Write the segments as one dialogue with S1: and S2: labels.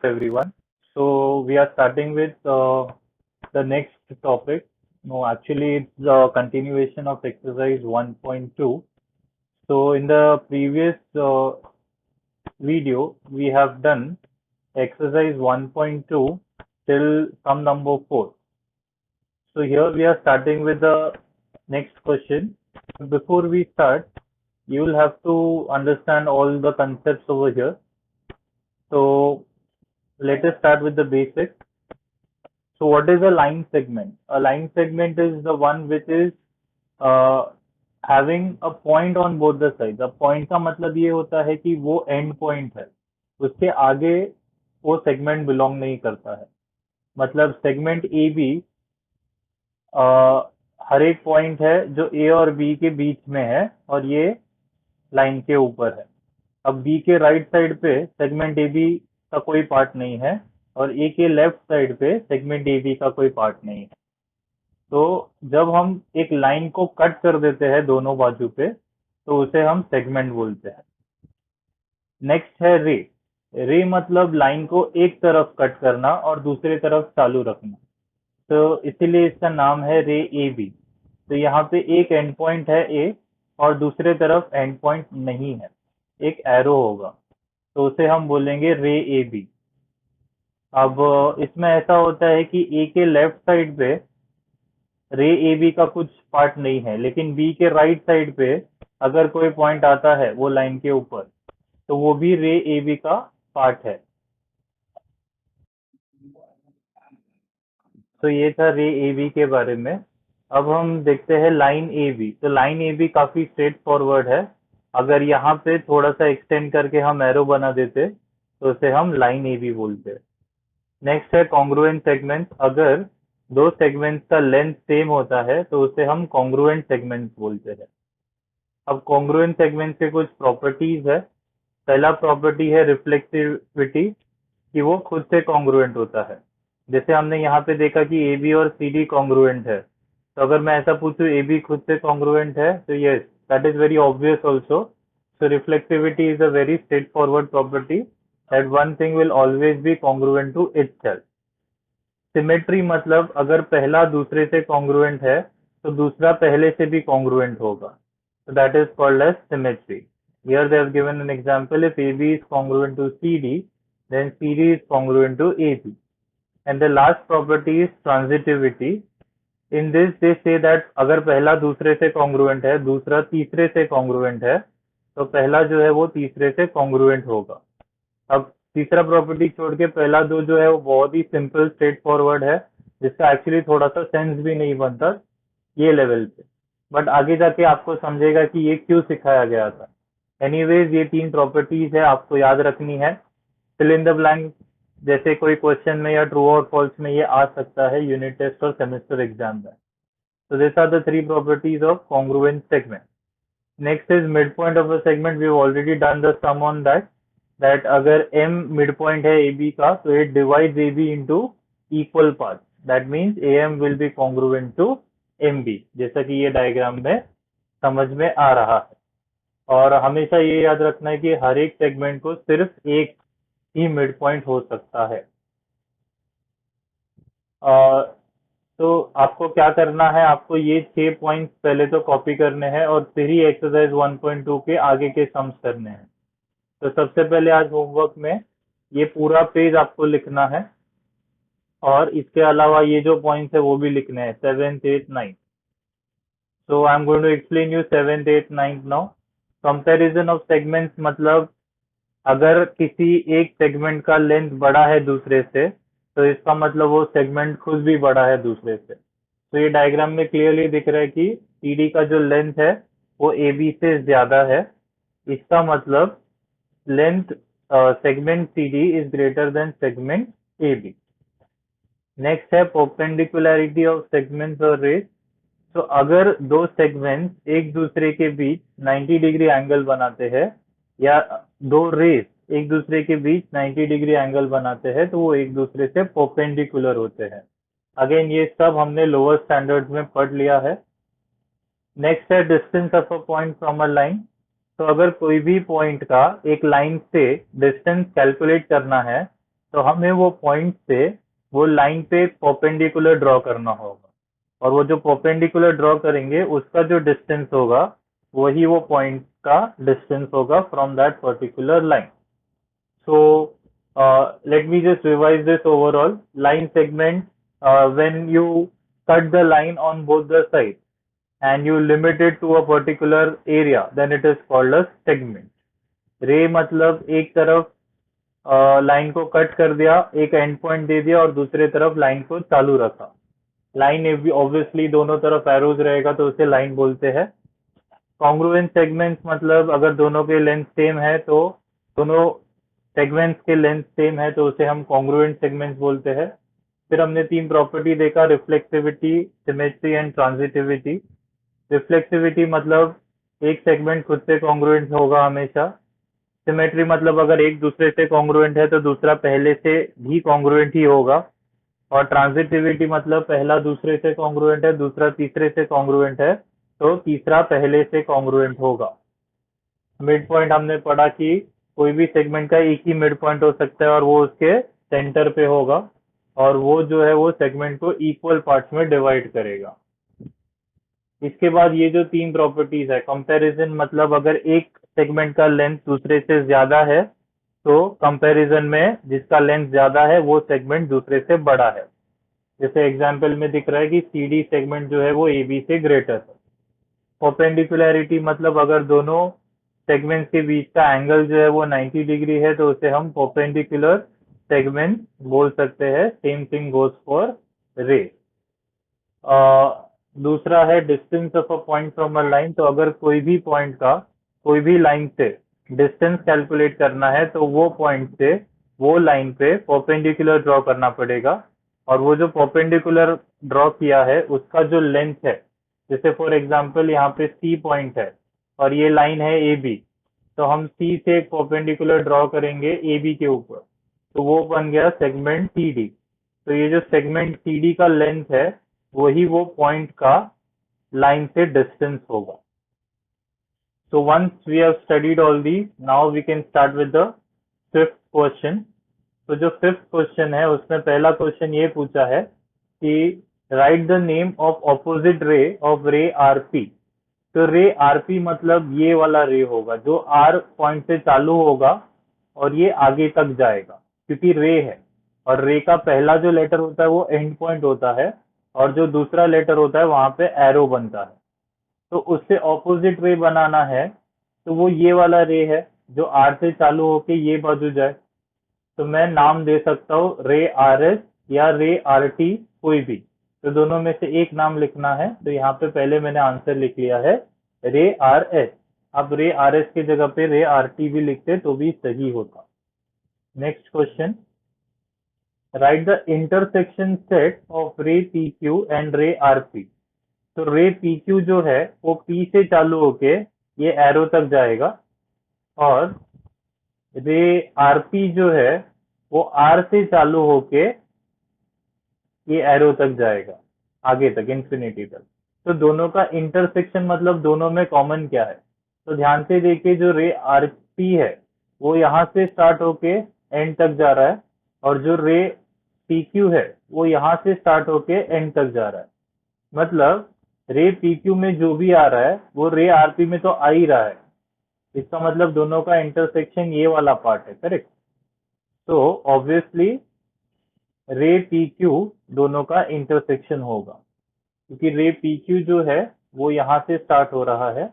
S1: everyone. So we are starting with the next topic. No, actually it's a continuation of exercise 1.2. So in the previous video, we have done exercise 1.2 till sum number 4. So here we are starting with the next question. Before we start, you will have to understand all the concepts over here. So let us start with the basics. So what is a line segment? A line segment is the one which is uh, having a point on both the sides. अब point का मतलब ये होता है कि वो end point है, उसके आगे वो segment belong नहीं करता है. मतलब segment AB हर एक पॉइंट है जो ए और बी के बीच में है और ये लाइन के ऊपर है. अब बी के राइट साइड पे सेगमेंट ए बी का कोई पार्ट नहीं है और ए के लेफ्ट साइड पे सेगमेंट ए बी का कोई पार्ट नहीं है. तो जब हम एक लाइन को कट कर देते हैं दोनों बाजू पे तो उसे हम सेगमेंट बोलते हैं. नेक्स्ट है रे. रे मतलब लाइन को एक तरफ कट करना और दूसरी तरफ चालू रखना. तो इसीलिए इसका नाम है रे ए बी. तो यहाँ पे एक एंड पॉइंट है ए और दूसरे तरफ एंड पॉइंट नहीं है, एक एरो होगा, तो उसे हम बोलेंगे रे ए बी. अब इसमें ऐसा होता है कि ए के लेफ्ट साइड पे रे ए बी का कुछ पार्ट नहीं है, लेकिन बी के राइट साइड पे अगर कोई पॉइंट आता है वो लाइन के ऊपर तो वो भी रे ए बी का पार्ट है. तो ये था रे ए बी के बारे में. अब हम देखते हैं लाइन ए बी. तो लाइन ए बी काफी स्ट्रेट फॉरवर्ड है. अगर यहाँ पे थोड़ा सा एक्सटेंड करके हम एरो बना देते तो उसे हम लाइन ए बी बोलते हैं. नेक्स्ट है कॉन्ग्रुएंट सेगमेंट. अगर दो सेगमेंट्स का लेंथ सेम होता है तो उसे हम कॉन्ग्रुएंट सेगमेंट बोलते हैं. अब कॉन्ग्रुएंट सेगमेंट के कुछ प्रॉपर्टीज है. पहला प्रॉपर्टी है रिफ्लेक्टिविटी, कि वो खुद से कॉन्ग्रुएंट होता है. जैसे हमने यहाँ पे देखा कि ए बी और सी डी कॉन्ग्रुएंट है, तो अगर मैं ऐसा पूछूं ए बी खुद से कॉन्ग्रुएंट है तो yes, that is very obvious also. So reflectivity is a very straight forward property that one thing will always be congruent to itself. Symmetry मतलब अगर पहला दूसरे से कॉन्ग्रुएंट है तो दूसरा पहले से भी कॉन्ग्रुएंट होगा. So that is called as symmetry. Here they have given an example. If AB is congruent to CD, then CD is congruent to AB. And the last property is transitivity. In this they say that अगर पहला दूसरे से congruent है, दूसरा तीसरे से congruent है, तो पहला जो है वो तीसरे से कॉन्ग्रुएंट होगा. अब तीसरा प्रॉपर्टी छोड़ के पहला दो जो है वो बहुत ही सिंपल स्ट्रेट फॉरवर्ड है, जिसका एक्चुअली थोड़ा सा सेंस भी नहीं बनता ये लेवल पे, बट आगे जाके आपको समझेगा कि ये क्यों सिखाया गया था. एनीवेज ये तीन प्रॉपर्टीज है, आपको याद रखनी है. फिल इन द ब्लैंक जैसे कोई क्वेश्चन में या ट्रू और फॉल्स में ये आ सकता है यूनिट टेस्ट और सेमेस्टर एग्जाम में. So these are the three properties of congruent segment. Next is midpoint of a segment. We have already done the sum on that. That अगर M midpoint है AB का तो it divides AB into equal parts. That means AM will be congruent to MB, जैसा कि ये diagram में समझ में आ रहा है. और हमेशा ये याद रखना है कि हर एक सेगमेंट को सिर्फ एक ही मिड पॉइंट हो सकता है. तो आपको क्या करना है, आपको ये 6 पॉइंट्स पहले तो कॉपी करने हैं और फिर ही एक्सरसाइज 1.2 के आगे के सम्स करने हैं. तो सबसे पहले आज होमवर्क में ये पूरा पेज आपको लिखना है और इसके अलावा ये जो पॉइंट्स है वो भी लिखने हैं, 7th 8th 9th. So I am going to explain you 7th 8th 9th now. Comparison of segments मतलब अगर किसी एक सेगमेंट का लेंथ बड़ा है दूसरे से तो इसका मतलब वो सेगमेंट खुद भी बड़ा है दूसरे से. तो ये डायग्राम में क्लियरली दिख रहा है कि सीडी का जो लेंथ है वो ए बी से ज्यादा है. इसका मतलब length segment CD is greater than segment AB. Next है perpendicularity of segments और rays. तो अगर दो सेगमेंट्स एक दूसरे के बीच 90 डिग्री एंगल बनाते हैं या दो रेस एक दूसरे के बीच 90 डिग्री एंगल बनाते हैं तो वो एक दूसरे से परपेंडिकुलर होते हैं. अगेन ये सब हमने लोअर स्टैंडर्ड्स में पढ़ लिया है. नेक्स्ट है distance of a point from a line. तो अगर कोई भी पॉइंट का एक लाइन से डिस्टेंस कैलकुलेट करना है तो हमें वो पॉइंट से वो लाइन पे परपेंडिकुलर ड्रॉ करना होगा, और वो जो परपेंडिकुलर ड्रॉ करेंगे उसका जो डिस्टेंस होगा वही वो पॉइंट का डिस्टेंस होगा from that particular line. So let me just revise this overall. Line segment, when you cut the line on both the sides and you limit it to a particular area, then it is called a segment. रे मतलब एक तरफ line को cut कर दिया, एक and point दे दिया और दूसरे तरफ लाइन को चालू रखा. लाइन ऑब्वियसली दोनों तरफ एरोज रहेगा तो उसे लाइन बोलते हैं. कॉन्ग्रुएंट सेगमेंट्स मतलब अगर दोनों के लेंथ सेम है तो दोनों सेगमेंट्स के लेंथ सेम है तो उसे हम कॉन्ग्रुएंट सेगमेंट्स बोलते हैं. फिर हमने तीन प्रॉपर्टी देखा, reflexivity, symmetry and transitivity. Reflexivity मतलब एक सेगमेंट खुद से कॉन्ग्रुएंट होगा हमेशा. सिमेट्री मतलब अगर एक दूसरे से कॉन्ग्रुएंट है तो दूसरा पहले से भी कॉन्ग्रुएंट ही होगा. और ट्रांजिटिविटी मतलब पहला दूसरे से कॉन्ग्रुएंट है, दूसरा तीसरे से कॉन्ग्रुएंट है तो तीसरा पहले से कॉन्ग्रुएंट होगा. मिड पॉइंट हमने पढ़ा कि कोई भी सेगमेंट का एक ही मिड पॉइंट हो सकता है और वो उसके सेंटर पे होगा, और वो जो है वो सेगमेंट को इक्वल पार्ट्स में डिवाइड करेगा. इसके बाद ये जो तीन प्रॉपर्टीज है, कंपैरिजन मतलब अगर एक सेगमेंट का लेंथ दूसरे से ज्यादा है तो कंपैरिजन में जिसका लेंथ ज्यादा है वो सेगमेंट दूसरे से बड़ा है. जैसे एग्जांपल में दिख रहा है कि सीडी सेगमेंट जो है वो एबी से ग्रेटर है. परपेंडिकुलरिटी मतलब अगर दोनों सेगमेंट्स के बीच का एंगल जो है वो 90 डिग्री है तो उसे हम परपेंडिकुलर सेगमेंट बोल सकते हैं. सेम थिंग गोज फॉर रे. दूसरा है distance of a point from a line. तो अगर कोई भी पॉइंट का कोई भी लाइन से डिस्टेंस कैलकुलेट करना है तो वो पॉइंट से वो लाइन पे परपेंडिकुलर ड्रॉ करना पड़ेगा, और वो जो परपेंडिकुलर ड्रॉ किया है उसका जो लेंथ है, जैसे फॉर एग्जांपल यहाँ पे सी पॉइंट है और ये लाइन है ए बी, तो हम सी से एक परपेंडिकुलर ड्रॉ करेंगे ए बी के ऊपर, तो वो बन गया सेगमेंट सी डी. तो ये जो सेगमेंट सी डी का लेंथ है वही वो पॉइंट का लाइन से डिस्टेंस होगा. So once we have studied all these, now we can start with the fifth question. तो जो फिफ्थ क्वेश्चन है उसमें पहला क्वेश्चन ये पूछा है कि right the name of opposite ray of रे आरपी. तो रे आरपी मतलब ये वाला रे होगा जो आर पॉइंट से चालू होगा और ये आगे तक जाएगा, क्योंकि रे है और रे का पहला जो लेटर होता है वो एंड पॉइंट होता है और जो दूसरा लेटर होता है वहां पे एरो बनता है. तो उससे ऑपोजिट रे बनाना है तो वो ये वाला रे है जो आर से चालू होके ये बाजू जाए. तो मैं नाम दे सकता हूँ रे आर एस या रे आर टी, कोई भी. तो दोनों में से एक नाम लिखना है. तो यहाँ पे पहले मैंने आंसर लिख लिया है रे आर एस. अब रे आर एस की जगह पे रे आर टी भी लिखते तो भी सही होता. Next question, right the intersection set of रे पी क्यू एंड रे आर पी. तो रे पी क्यू जो है वो पी से चालू होके ये एरो तक जाएगा, और रे आरपी जो है वो आर से चालू होके ये एरो तक जाएगा आगे तक, इंफिनिटी तक. तो दोनों का इंटरसेक्शन मतलब दोनों में कॉमन क्या है. तो ध्यान से देखिए, जो रे आरपी है वो यहाँ से स्टार्ट होके एंड तक जा रहा है, और जो रे पीक्यू है वो यहाँ से स्टार्ट होके एंड तक जा रहा है. मतलब रे पीक्यू में जो भी आ रहा है वो रे आरपी में तो आ ही रहा है. इसका मतलब दोनों का इंटरसेक्शन ये वाला पार्ट है, करेक्ट. तो ऑब्वियसली रे पी क्यू दोनों का इंटरसेक्शन होगा, क्योंकि रे पी क्यू जो है वो यहाँ से स्टार्ट हो रहा है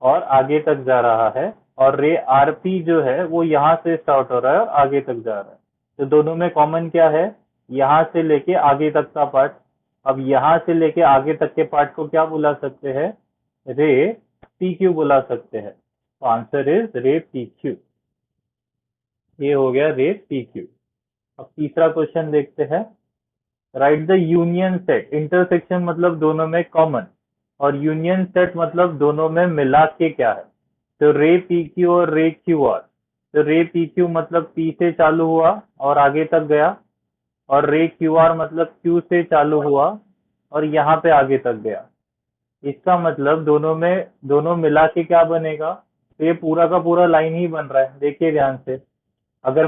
S1: और आगे तक जा रहा है, और रे आर पी जो है वो यहाँ से स्टार्ट हो रहा है और आगे तक जा रहा है. तो दोनों में कॉमन क्या है, यहाँ से लेके आगे तक का पार्ट. अब यहाँ से लेके आगे तक के पार्ट को क्या बुला सकते हैं, रे पी क्यू बुला सकते हैं. तो आंसर इज रे पी क्यू. ये हो गया रे पी क्यू. अब तीसरा क्वेश्चन देखते हैं, right the union set. Intersection मतलब दोनों में कॉमन, और यूनियन सेट मतलब दोनों में मिला के क्या है. तो रे पी क्यू और रे क्यू आर. तो रे पी क्यू मतलब पी से चालू हुआ और आगे तक गया, और रे क्यू आर मतलब क्यू से चालू हुआ और यहाँ पे आगे तक गया. इसका मतलब दोनों मिला के क्या बनेगा, तो ये पूरा का पूरा लाइन ही बन रहा है. देखिए ध्यान से, अगर